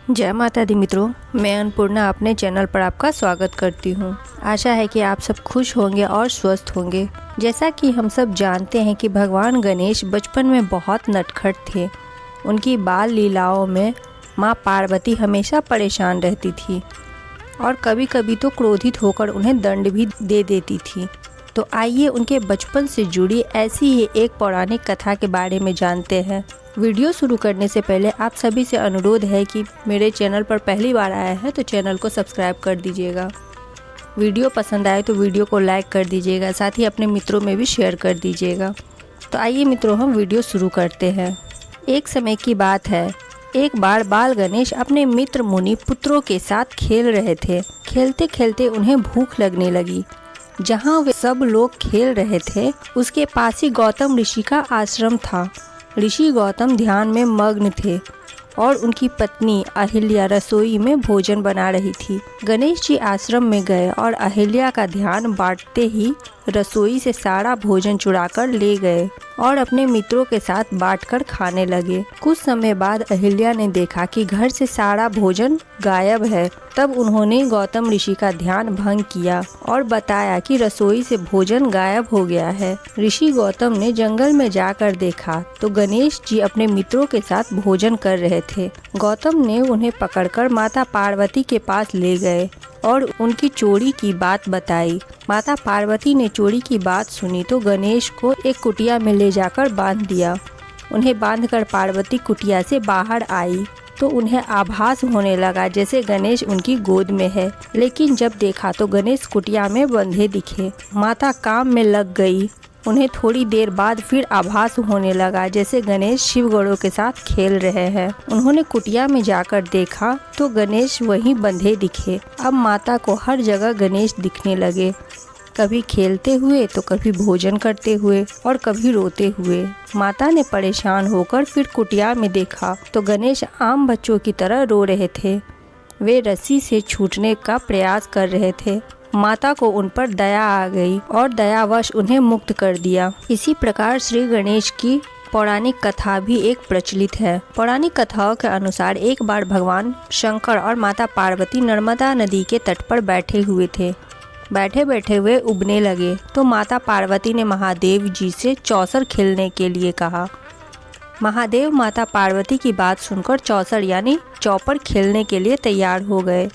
जय माता दी मित्रों, मैं अन्नपूर्णा अपने चैनल पर आपका स्वागत करती हूँ। आशा है कि आप सब खुश होंगे और स्वस्थ होंगे। जैसा कि हम सब जानते हैं कि भगवान गणेश बचपन में बहुत नटखट थे। उनकी बाल लीलाओं में माँ पार्वती हमेशा परेशान रहती थी और कभी कभी तो क्रोधित होकर उन्हें दंड भी दे देती थी। तो आइए उनके बचपन से जुड़ी ऐसी ही एक पौराणिक कथा के बारे में जानते हैं। वीडियो शुरू करने से पहले आप सभी से अनुरोध है कि मेरे चैनल पर पहली बार आया है तो चैनल को सब्सक्राइब कर दीजिएगा। वीडियो पसंद आए तो वीडियो को लाइक कर दीजिएगा, साथ ही अपने मित्रों में भी शेयर कर दीजिएगा। तो आइए मित्रों, हम वीडियो शुरू करते हैं। एक समय की बात है, एक बार बाल गणेश अपने मित्र मुनि पुत्रों के साथ खेल रहे थे। खेलते खेलते उन्हें भूख लगने लगी। जहाँ वे सब लोग खेल रहे थे उसके पास ही गौतम ऋषि का आश्रम था। ऋषि गौतम ध्यान में मग्न थे और उनकी पत्नी अहिल्या रसोई में भोजन बना रही थी। गणेश जी आश्रम में गए और अहिल्या का ध्यान बांटते ही रसोई से सारा भोजन चुराकर ले गए और अपने मित्रों के साथ बांटकर खाने लगे। कुछ समय बाद अहिल्या ने देखा कि घर से सारा भोजन गायब है। तब उन्होंने गौतम ऋषि का ध्यान भंग किया और बताया कि रसोई से भोजन गायब हो गया है। ऋषि गौतम ने जंगल में जाकर देखा तो गणेश जी अपने मित्रों के साथ भोजन कर रहे थे। गौतम ने उन्हें पकड़कर माता पार्वती के पास ले गए और उनकी चोरी की बात बताई। माता पार्वती ने चोरी की बात सुनी तो गणेश को एक कुटिया में ले जाकर बांध दिया। उन्हें बांधकर पार्वती कुटिया से बाहर आई तो उन्हें आभास होने लगा जैसे गणेश उनकी गोद में है, लेकिन जब देखा तो गणेश कुटिया में बंधे दिखे। माता काम में लग गई। उन्हें थोड़ी देर बाद फिर आभास होने लगा जैसे गणेश शिव गौरों के साथ खेल रहे हैं। उन्होंने कुटिया में जाकर देखा तो गणेश वहीं बंधे दिखे। अब माता को हर जगह गणेश दिखने लगे, कभी खेलते हुए तो कभी भोजन करते हुए और कभी रोते हुए। माता ने परेशान होकर फिर कुटिया में देखा तो गणेश आम बच्चों की तरह रो रहे थे। वे रस्सी से छूटने का प्रयास कर रहे थे। माता को उन पर दया आ गई और दयावश उन्हें मुक्त कर दिया। इसी प्रकार श्री गणेश की पौराणिक कथा भी एक प्रचलित है। पौराणिक कथाओं के अनुसार एक बार भगवान शंकर और माता पार्वती नर्मदा नदी के तट पर बैठे हुए थे। बैठे बैठे वे उबने लगे तो माता पार्वती ने महादेव जी से चौसर खेलने के लिए कहा। महादेव माता पार्वती की बात सुनकर चौसर यानी चौपर खेलने के लिए तैयार हो गए।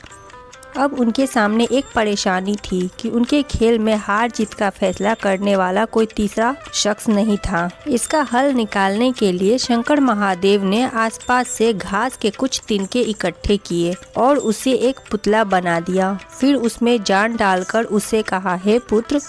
अब उनके सामने एक परेशानी थी कि उनके खेल में हार जीत का फैसला करने वाला कोई तीसरा शख्स नहीं था। इसका हल निकालने के लिए शंकर महादेव ने आसपास से घास के कुछ तिनके इकट्ठे किए और उसे एक पुतला बना दिया। फिर उसमें जान डालकर उससे कहा, हे पुत्र,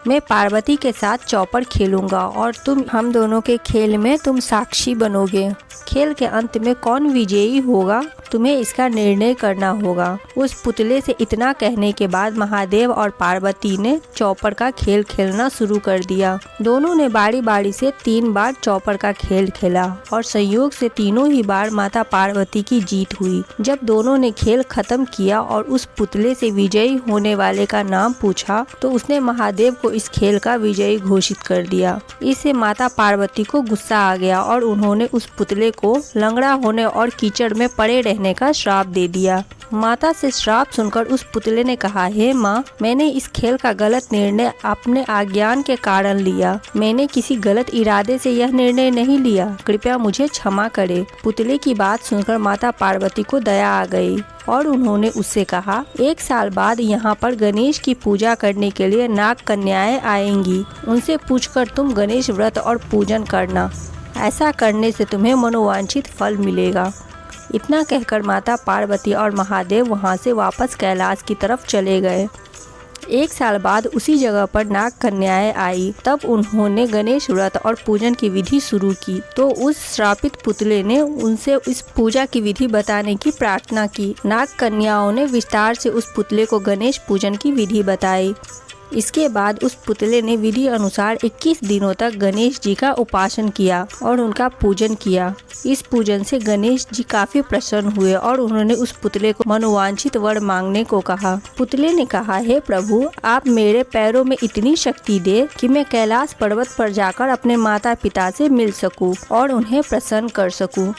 मैं पार्वती के साथ चौपर खेलूंगा और हम दोनों के खेल में तुम साक्षी बनोगे। खेल के अंत में कौन विजयी होगा तुम्हें इसका निर्णय करना होगा। उस पुतले से इतना कहने के बाद महादेव और पार्वती ने चौपर का खेल खेलना शुरू कर दिया। दोनों ने बारी बारी से 3 बार चौपर का खेल खेला और संयोग से तीनों ही बार माता पार्वती की जीत हुई। जब दोनों ने खेल खत्म किया और उस पुतले से विजयी होने वाले का नाम पूछा तो उसने महादेव को इस खेल का विजयी घोषित कर दिया। इससे माता पार्वती को गुस्सा आ गया और उन्होंने उस पुतले को लंगड़ा होने और कीचड़ में पड़े रहने का श्राप दे दिया। माता से श्राप सुनकर उस पुतले ने कहा, हे माँ, मैंने इस खेल का गलत निर्णय अपने अज्ञान के कारण लिया। मैंने किसी गलत इरादे से यह निर्णय नहीं लिया, कृपया मुझे क्षमा करे। पुतले की बात सुनकर माता पार्वती को दया आ गई और उन्होंने उससे कहा, 1 साल बाद यहाँ पर गणेश की पूजा करने के लिए नाग कन्याएं आएंगी। उनसे पूछकर तुम गणेश व्रत और पूजन करना। ऐसा करने से तुम्हें मनोवांछित फल मिलेगा। इतना कहकर माता पार्वती और महादेव वहां से वापस कैलाश की तरफ चले गए। 1 साल बाद उसी जगह पर नाग कन्याएं आई। तब उन्होंने गणेश व्रत और पूजन की विधि शुरू की तो उस श्रापित पुतले ने उनसे इस पूजा की विधि बताने की प्रार्थना की। नाग कन्याओं ने विस्तार से उस पुतले को गणेश पूजन की विधि बताई। इसके बाद उस पुतले ने विधि अनुसार 21 दिनों तक गणेश जी का उपासन किया और उनका पूजन किया। इस पूजन से गणेश जी काफी प्रसन्न हुए और उन्होंने उस पुतले को मनोवांछित वर मांगने को कहा। पुतले ने कहा, हे प्रभु, आप मेरे पैरों में इतनी शक्ति दे कि मैं कैलाश पर्वत पर जाकर अपने माता पिता से मिल सकूं और उन्हें प्रसन्न कर सकूं।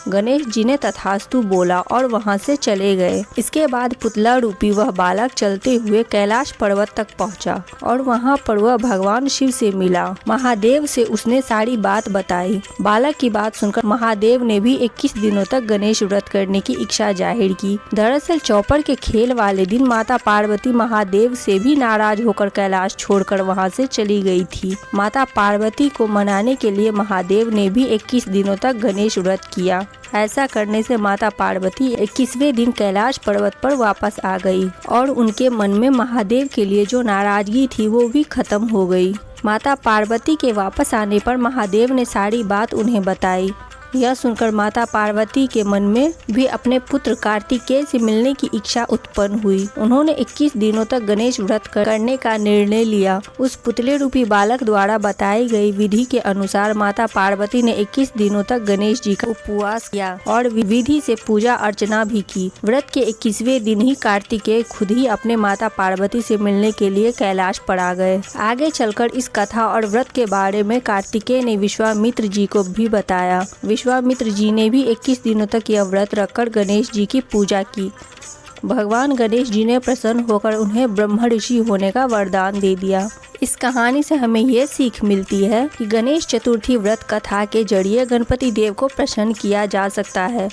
गणेश जी ने तथास्तु बोला और वहां से चले गए। इसके बाद पुतला रूपी वह बालक चलते हुए कैलाश पर्वत तक पहुंचा और वहां पर वह भगवान शिव से मिला। महादेव से उसने सारी बात बताई। बालक की बात सुनकर महादेव ने भी 21 दिनों तक गणेश व्रत करने की इच्छा जाहिर की। दरअसल चौपर के खेल वाले दिन माता पार्वती महादेव से भी नाराज होकर कैलाश छोड़कर वहां से चली गई थी। माता पार्वती को मनाने के लिए महादेव ने भी 21 दिनों तक गणेश व्रत किया। ऐसा करने से माता पार्वती 21वें दिन कैलाश पर्वत पर वापस आ गई और उनके मन में महादेव के लिए जो नाराजगी थी वो भी खत्म हो गई। माता पार्वती के वापस आने पर महादेव ने सारी बात उन्हें बताई। यह सुनकर माता पार्वती के मन में भी अपने पुत्र कार्तिकेय से मिलने की इच्छा उत्पन्न हुई। उन्होंने 21 दिनों तक गणेश व्रत करने का निर्णय लिया। उस पुतले रूपी बालक द्वारा बताई गई विधि के अनुसार माता पार्वती ने 21 दिनों तक गणेश जी का उपवास किया और विधि से पूजा अर्चना भी की। व्रत के 21वें दिन ही कार्तिकेय खुद ही अपने माता पार्वती से मिलने के लिए कैलाश पर आ गए। आगे चलकर इस कथा और व्रत के बारे में कार्तिकेय ने विश्वामित्र जी को भी बताया। विश्वामित्र जी ने भी 21 दिनों तक यह व्रत रखकर गणेश जी की पूजा की। भगवान गणेश जी ने प्रसन्न होकर उन्हें ब्रह्म ऋषि होने का वरदान दे दिया। इस कहानी से हमें ये सीख मिलती है कि गणेश चतुर्थी व्रत कथा के जरिए गणपति देव को प्रसन्न किया जा सकता है।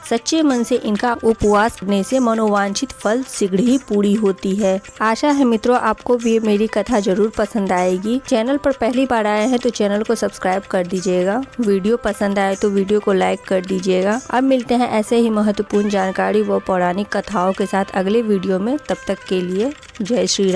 सच्चे मन से इनका उपवास करने से मनोवांछित फल शीघ्र ही पूरी होती है। आशा है मित्रों आपको भी मेरी कथा जरूर पसंद आएगी। चैनल पर पहली बार आए हैं तो चैनल को सब्सक्राइब कर दीजिएगा। वीडियो पसंद आए तो वीडियो को लाइक कर दीजिएगा। अब मिलते हैं ऐसे ही महत्वपूर्ण जानकारी व पौराणिक कथाओं के साथ अगले वीडियो में। तब तक के लिए जय श्री राम।